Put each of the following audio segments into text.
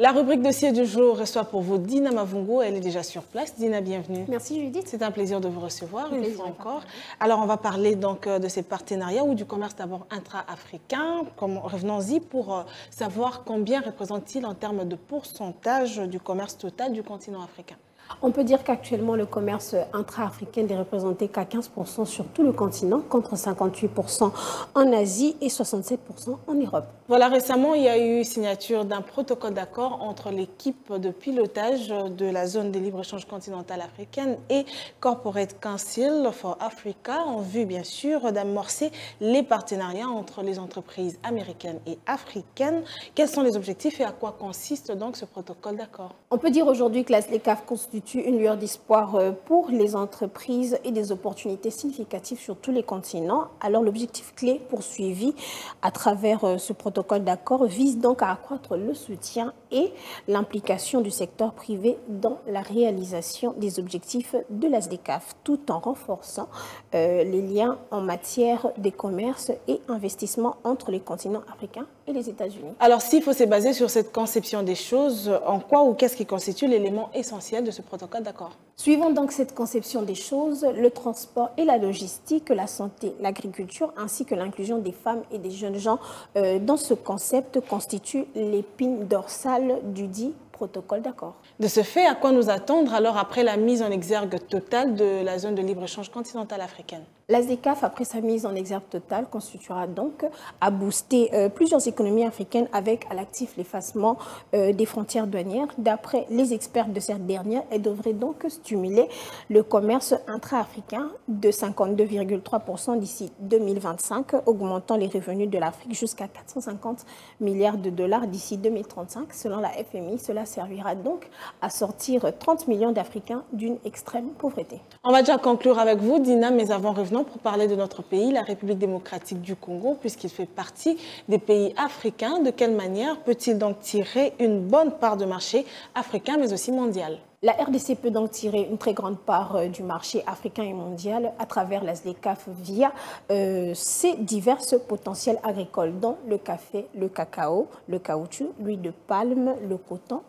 La rubrique dossier du jour reçoit pour vous Dina Mavungo. Elle est déjà sur place. Dina, bienvenue. Merci Judith. C'est un plaisir de vous recevoir une fois encore. Alors, on va parler donc de ces partenariats ou du commerce d'abord intra-africain. Revenons-y pour savoir combien représente-t-il en termes de pourcentage du commerce total du continent africain. On peut dire qu'actuellement, le commerce intra-africain n'est représenté qu'à 15% sur tout le continent, contre 58% en Asie et 67% en Europe. Voilà, récemment, il y a eu signature d'un protocole d'accord entre l'équipe de pilotage de la zone de libre-échange continentale africaine et Corporate Council for Africa, en vue, bien sûr, d'amorcer les partenariats entre les entreprises américaines et africaines. Quels sont les objectifs et à quoi consiste donc ce protocole d'accord? On peut dire aujourd'hui que la SLECAF constitue une lueur d'espoir pour les entreprises et des opportunités significatives sur tous les continents. Alors l'objectif clé poursuivi à travers ce protocole d'accord vise donc à accroître le soutien et l'implication du secteur privé dans la réalisation des objectifs de la SLECAF, tout en renforçant les liens en matière de commerce et investissement entre les continents africains et les États-Unis. Alors s'il faut se baser sur cette conception des choses, en quoi ou qu'est-ce qui constitue l'élément essentiel de ce protocole d'accord? Suivant donc cette conception des choses, le transport et la logistique, la santé, l'agriculture ainsi que l'inclusion des femmes et des jeunes gens dans ce concept constituent l'épine dorsale du dit protocole d'accord. De ce fait, à quoi nous attendre alors après la mise en exergue totale de la zone de libre-échange continentale africaine? La SLECAF, après sa mise en exergue totale, constituera donc à booster plusieurs économies africaines avec à l'actif l'effacement des frontières douanières. D'après les experts de cette dernière, elle devrait donc stimuler le commerce intra-africain de 52,3% d'ici 2025, augmentant les revenus de l'Afrique jusqu'à 450 milliards de dollars d'ici 2035. Selon la FMI, cela servira donc à sortir 30 millions d'Africains d'une extrême pauvreté. On va déjà conclure avec vous, Dina, mais avant revenons pour parler de notre pays, la République démocratique du Congo, puisqu'il fait partie des pays africains. De quelle manière peut-il donc tirer une bonne part de marché africain, mais aussi mondial? La RDC peut donc tirer une très grande part du marché africain et mondial à travers la SLECAF via ses diverses potentiels agricoles, dont le café, le cacao, le caoutchouc, l'huile de palme, le coton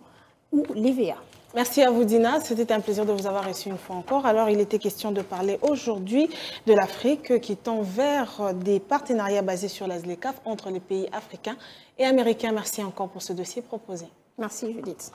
ou l'EVA. Merci à vous, Dina. C'était un plaisir de vous avoir reçu une fois encore. Alors, il était question de parler aujourd'hui de l'Afrique qui tend vers des partenariats basés sur la SLECAF entre les pays africains et américains. Merci encore pour ce dossier proposé. Merci, Judith.